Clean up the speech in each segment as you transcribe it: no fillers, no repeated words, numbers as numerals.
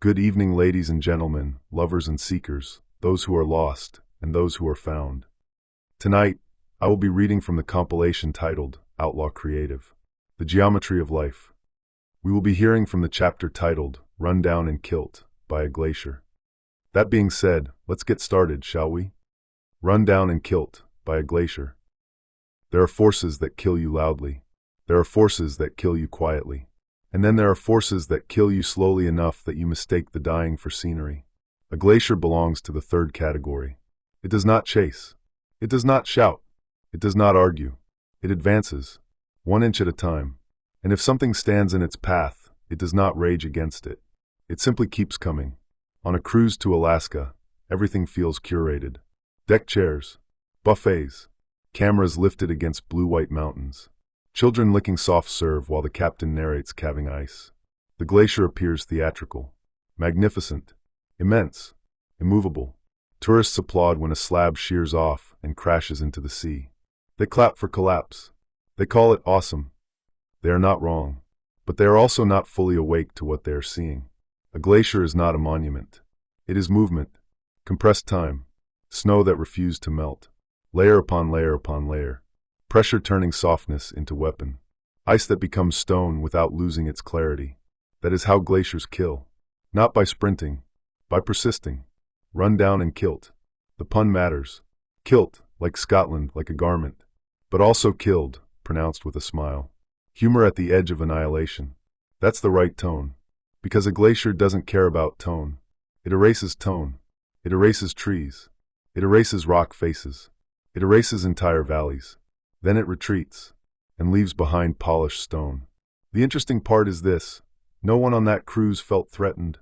Good evening, ladies and gentlemen, lovers and seekers, those who are lost, and those who are found. Tonight, I will be reading from the compilation titled Outlaw Creative, The Geometry of Life. We will be hearing from the chapter titled Rundown and Kilt by a Glacier. That being said, let's get started, shall we? Rundown and Kilt by a Glacier. There are forces that kill you loudly. There are forces that kill you quietly. And then there are forces that kill you slowly enough that you mistake the dying for scenery. A glacier belongs to the third category. It does not chase. It does not shout. It does not argue. It advances, 1 inch at a time. And if something stands in its path, it does not rage against it. It simply keeps coming. On a cruise to Alaska, everything feels curated. Deck chairs, buffets, cameras lifted against blue-white mountains. Children licking soft serve while the captain narrates calving ice. The glacier appears theatrical, magnificent, immense, immovable. Tourists applaud when a slab shears off and crashes into the sea. They clap for collapse. They call it awesome. They are not wrong, but they are also not fully awake to what they are seeing. A glacier is not a monument. It is movement, compressed time, snow that refused to melt, layer upon layer upon layer. Pressure turning softness into weapon. Ice that becomes stone without losing its clarity. That is how glaciers kill. Not by sprinting, by persisting. Rundown and kilt. The pun matters. Kilt, like Scotland, like a garment. But also killed, pronounced with a smile. Humor at the edge of annihilation. That's the right tone. Because a glacier doesn't care about tone. It erases tone. It erases trees. It erases rock faces. It erases entire valleys. Then it retreats, and leaves behind polished stone. The interesting part is this: no one on that cruise felt threatened.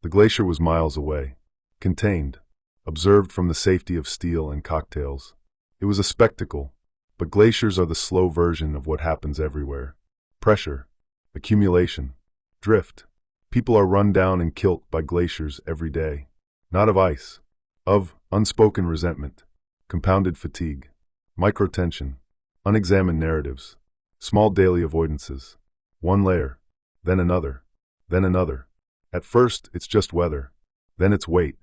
The glacier was miles away, contained, observed from the safety of steel and cocktails. It was a spectacle, but glaciers are the slow version of what happens everywhere. Pressure, accumulation, drift. People are run down and kilt by glaciers every day. Not of ice, of unspoken resentment, compounded fatigue, microtension. Unexamined narratives, small daily avoidances. One layer, then another, then another. At first, it's just weather. Then it's weight.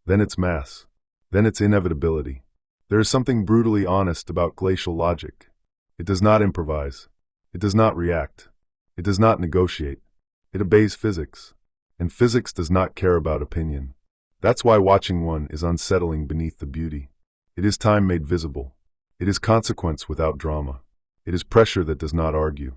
Then it's mass. Then it's inevitability. There is something brutally honest about glacial logic. It does not improvise. It does not react. It does not negotiate. It obeys physics. And physics does not care about opinion. That's why watching one is unsettling beneath the beauty. It is time made visible. It is consequence without drama. It is pressure that does not argue.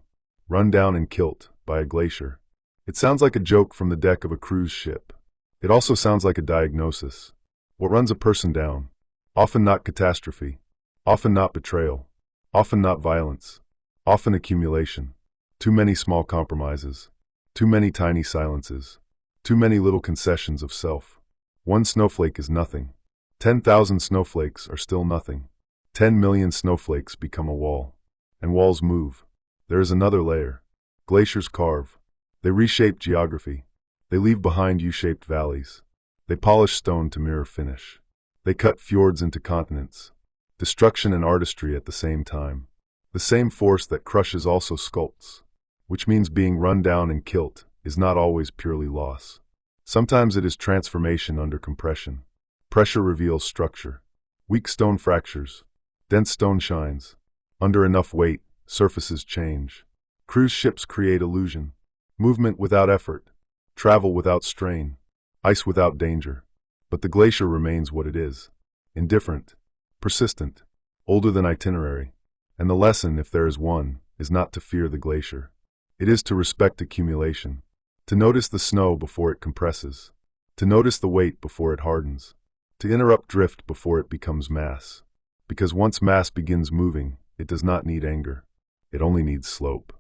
Rundown and Kilt by a Glacier. It sounds like a joke from the deck of a cruise ship. It also sounds like a diagnosis. What runs a person down? Often not catastrophe. Often not betrayal. Often not violence. Often accumulation. Too many small compromises. Too many tiny silences. Too many little concessions of self. One snowflake is nothing. 10,000 snowflakes are still nothing. 10 million snowflakes become a wall. And walls move. There is another layer. Glaciers carve. They reshape geography. They leave behind U-shaped valleys. They polish stone to mirror finish. They cut fjords into continents. Destruction and artistry at the same time. The same force that crushes also sculpts. Which means being run down and kilt is not always purely loss. Sometimes it is transformation under compression. Pressure reveals structure. Weak stone fractures. Dense stone shines. Under enough weight, surfaces change. Cruise ships create illusion. Movement without effort. Travel without strain. Ice without danger. But the glacier remains what it is. Indifferent. Persistent. Older than itinerary. And the lesson, if there is one, is not to fear the glacier. It is to respect accumulation. To notice the snow before it compresses. To notice the weight before it hardens. To interrupt drift before it becomes mass. Because once mass begins moving, it does not need anger. It only needs slope.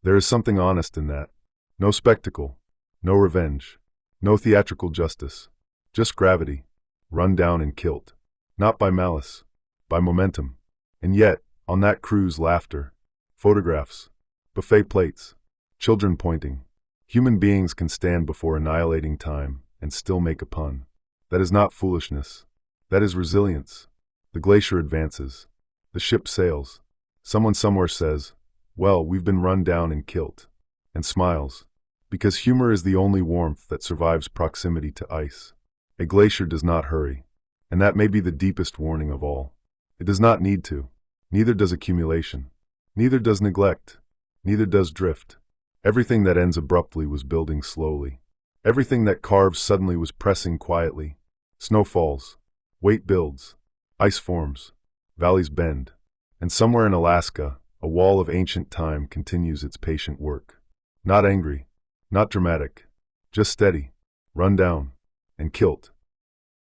There is something honest in that. No spectacle. No revenge. No theatrical justice. Just gravity. Run down and kilt. Not by malice. By momentum. And yet, on that cruise, laughter. Photographs. Buffet plates. Children pointing. Human beings can stand before annihilating time and still make a pun. That is not foolishness. That is resilience. The glacier advances. The ship sails. Someone somewhere says, "Well, we've been run down and kilt," and smiles. Because humor is the only warmth that survives proximity to ice. A glacier does not hurry, and that may be the deepest warning of all. It does not need to. Neither does accumulation. Neither does neglect. Neither does drift. Everything that ends abruptly was building slowly. Everything that carves suddenly was pressing quietly. Snow falls. Weight builds. Ice forms. Valleys bend. And somewhere in Alaska, a wall of ancient time continues its patient work. Not angry. Not dramatic. Just steady. Run down. And Kilt,